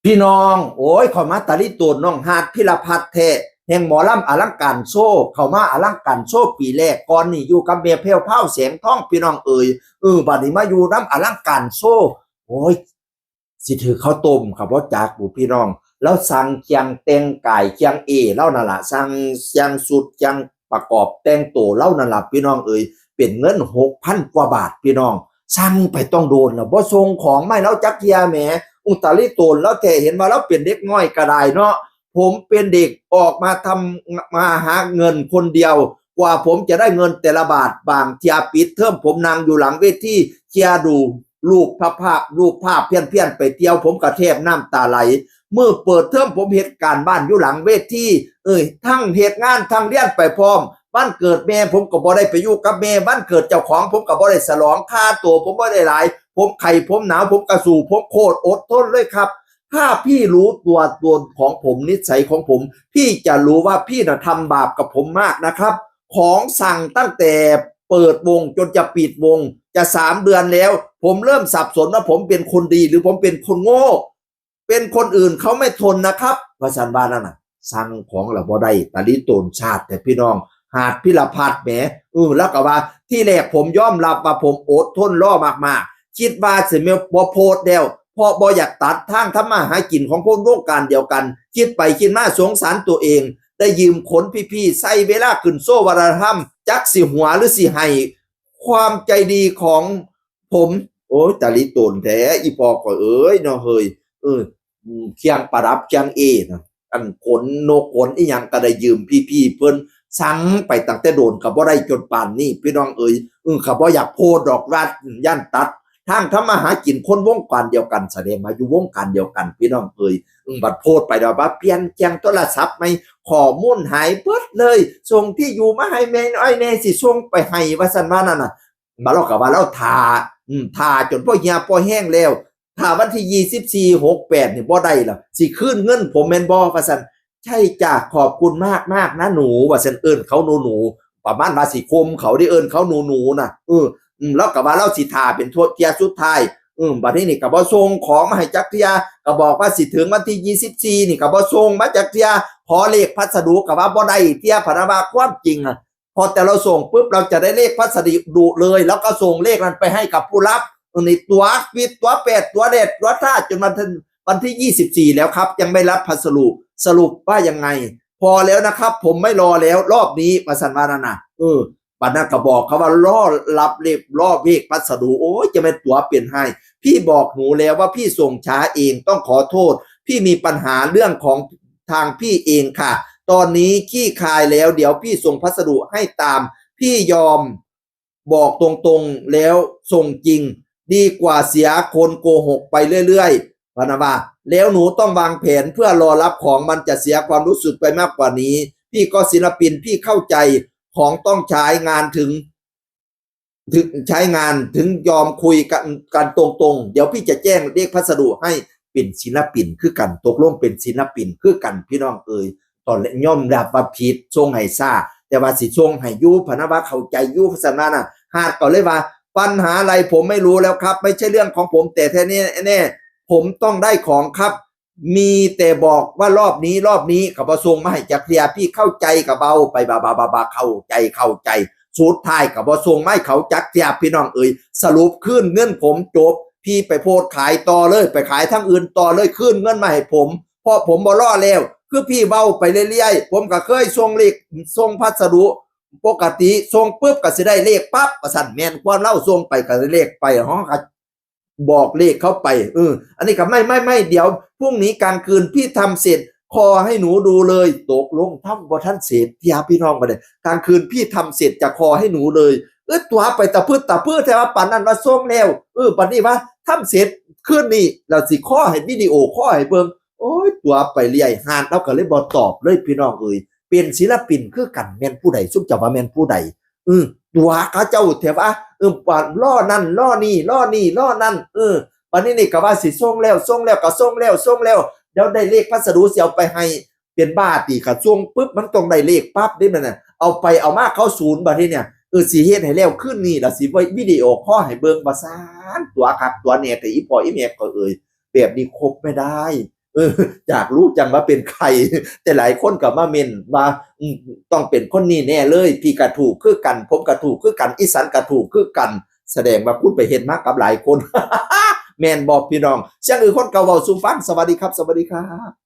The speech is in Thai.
พี่น้องโอ้ยเขามาตาลิตูนน้องฮาดพิรพัฒน์เทแห่งหมอลำอลังการโชว์เขามาอลังการโชว์ปีแรกก่อนนี่อยู่กับเมียเพลวเผาเสียงท้องพี่น้องบัดนี้มาอยู่น้ำอลังการโชว์โอ้ยสิถือข้าวต้มครับว่าจากบุพี่น้องแล้วสั่งเคียงเต็งไก่เคียงเล่านั่นละสั่งเคียงสุดเคียงประกอบแต่งตัวเล่านั่นละพี่น้องเป็นเงิน6,000 กว่าบาทพี่น้องสั่งไปต้องโดนแล้วบ่ส่งของไม่แล้วจักเทียแหม อุตริโตนแล้วแต่เห็นมาแล้วเป็นเด็กน้อยก็ได้เนาะผมเป็นเด็กออกมาทำมาหาเงินคนเดียวกว่าผมจะได้เงินแต่ละบาทบางเทียปิดเทอมผมนั่งอยู่หลังเวทีเชียร์ดูรูปภาพเพี้ยนไปเที่ยวผมกระแทบน้ำตาไหลเมื่อเปิดเทอมผมเหตุการณ์บ้านอยู่หลังเวทีทั้งเหตุงานทั้งเรียนไปพร้อมบ้านเกิดแม่ผมก็บ่ได้ไปอยู่กับแม่บ้านเกิดเจ้าของผมก็บ่ได้ฉลองค่าตัวผมบ่ได้หลายผมไข่ผมหนาวผมกระสู่ผมโคตรอดทนเลยครับถ้าพี่รู้ตัวตนของผมนิสัยของผมพี่จะรู้ว่าพี่น่ะทำบาปกับผมมากนะครับของสั่งตั้งแต่เปิดวงจนจะปิดวงจะ3 เดือนแล้วผมเริ่มสับสนว่าผมเป็นคนดีหรือผมเป็นคนโง่เป็นคนอื่นเขาไม่ทนนะครับภาษาบ้านนั่นน่ะสั่งของเราบ่ได้ตาลิโตนชาติแต่พี่น้องหาดพิรพัฒน์แหมแล้วก็ว่าที่แรกผมยอมรับว่าผมอดทนรอมากๆคิดว่าสิเมบ่โพดเดียวเพราะบ่อยากตัดทางทำมาหากินของคนวงการเดียวกันคิดไปคิดมาสงสารตัวเองได้ยืมขนพี่ๆใส่เวลาขึ้นโซ่วรธรรมจักสิหัวหรือสิให้ความใจดีของผมโอ้ยตาลิโตนแท้อีพอก็เนาะเฮ้ยเคียงประดับเคียงนะอันขนนกขนอีหยังก็ได้ยืมพี่ๆเพิ่นสั่งไปตั้งแต่โดนก็บ่ได้จนป่านนี้พี่น้องก็บ่อยากโพดดอกรัดย่านตัดทางทำมาหากินคนวงการเดียวกันแสดงมาอยู่วงการเดียวกันพี่น้องบัดโพดไปดอกว่าเปลี่ยนแจงโทรศัพท์ไหมข้อมูลหายเบิดเลยส่งที่อยู่มาให้แม่น้อยแน่สิส่งไปให้ว่าซั่นว่านั่นน่ะมาเราก็ว่าเราทาจนพ่อเหี่ยพ่อแห้งแล้วถ้าวันที่24/68นี่บ่ได้ล่ะสิคืนเงินผมแม่นบ่ว่าซั่นใช่จ้ะขอบคุณมากนะหนูว่าซั่นเขาหนูประมาณว่าสิคมเขาได้เขาหนูน่ะแล้วก็ว่าเราสิทาเป็นทั่วเที่ยสุดท้ายบัดนี้นี่ก็บ่ส่งของมาให้จักเที่ยก็บอกว่าสิถึงวันที่24นี่ก็บ่ส่งมาจักเที่ยขอเลขพัสดุก็ว่าบ่ได้เที่ยพะนะว่าความจริงอะพอแต่เราส่งปุ๊บเราจะได้เลขพัสดุเลยแล้วก็ส่งเลขนั้นไปให้กับผู้รับนี่ตัวปิดตัว8ตัวเด็ดตัวท่าจนวันที่24แล้วครับยังไม่รับพัสดุสรุปว่ายังไงพอแล้วนะครับผมไม่รอแล้วรอบนี้ว่าซั่นว่านั่นน่ะปานนั้นก็บอกเขาว่าล่อรับเลขล่อเวกพัสดุโอ้ยจะเป็นตั๋วเปลี่ยนให้พี่บอกหนูแล้วว่าพี่ส่งช้าเองต้องขอโทษพี่มีปัญหาเรื่องของทางพี่เองค่ะตอนนี้ขี้คายแล้วเดี๋ยวพี่ส่งพัสดุให้ตามพี่ยอมบอกตรงๆแล้วส่งจริงดีกว่าเสียคนโกหกไปเรื่อยๆพะนะว่าแล้วหนูต้องวางแผนเพื่อรอรับของมันจะเสียความรู้สึกไปมากกว่านี้พี่ก็ศิลปินพี่เข้าใจของต้องใช้งานถึงใช้งานถึงยอมคุยกันตรงๆเดี๋ยวพี่จะแจ้งเลขพัสดุให้เป็นศิลปินคือกันตกลงเป็นศิลปินคือกันพี่น้องตอนย่อมรับว่าผิดส่งให้ซ่าแต่ว่าสิส่งให้ยูพะนะว่าเข้าใจยูภาษานั้นน่ะหาดก็เลยว่าปัญหาอะไรผมไม่รู้แล้วครับไม่ใช่เรื่องของผมแต่แท้แน่ผมต้องได้ของครับมีแต่บอกว่ารอบนี้เขาบ่ส่งมาให้จักเทียพี่เข้าใจกับเบาไปบาเข้าใจสุดท้ายกับบ่ส่งมาให้เขาจักเทียพี่น้องสรุปคืนเงินผมจบพี่ไปโพสขายต่อเลยไปขายทั้งอื่นต่อเลยคืนเงินมาให้ผมเพราะผมบ่รอแล้วคือพี่เว้าไปเรื่อยๆผมก็เคยส่งเลขส่งพัสดุปกติส่งปุ๊บก็สิได้เลขปั๊บว่าซั่นแม่นความเล่าส่งไปก็ได้เลขไปฮ้อก็บอกเลขเข้าไปอันนี้ก็ไม่เดี๋ยวพรุ่งนี้กลางคืนพี่ทำเสร็จคอให้หนูดูเลยตกลงทำบ่ทันเสร็จพี่น้องบ่ได้กลางคืนพี่ทำเสร็จจะคอให้หนูเลยตัวไปตะพืดแต่ว่าปานนั้นว่าส่งแล้วบัดนี้ว่าทำเสร็จคืนนี้แล้วสิขอให้วิดีโอขอให้เบิ่งโอ้ยตัวไปเรื่อยหาดเราก็เลยบ่ตอบเลยพี่น้องเป็นศิลปินคือกันแม่นผู้ใดซุมเจ้าว่าแม่นผู้ใดตัวเขาเจ้าแถวว่าว่าล้อนั่นล้อนี่ล้อนั่นวันนี้นี่ก็ว่าสิส่งแล้วก็ส่งแล้วเดี๋ยวได้เลขพัสดุสิเอาไปให้เป็นบ้าติค่ะส่งปุ๊บมันต้องได้เลขปั๊บนี่มันน่ะเอาไปเอามาเข้าศูนย์บัดนี้เนี่ยสิเฮ็ดให้แล้วขึ้นนี่ล่ะสิวิดีโอคอลให้เบิ่งว่าซ่านตัวคักตัวแน่แต่อีพ่ออีแม่ก็แบบนี้คบไม่ได้ เอออยากรู้จังว่าเป็นใครแต่หลายคนก็มาเมนว่าต้องเป็นคนนี้แน่เลยพี่กระถูกคือกันผมกระถูกคือกันอีสันกระถูกคือกันแสดงว่าคุณไปเห็นมากับหลายคน แมนบอกพี่น้องเสียงอื่นคนเก่าเว้าสู่ฟังสวัสดีครับสวัสดีครับ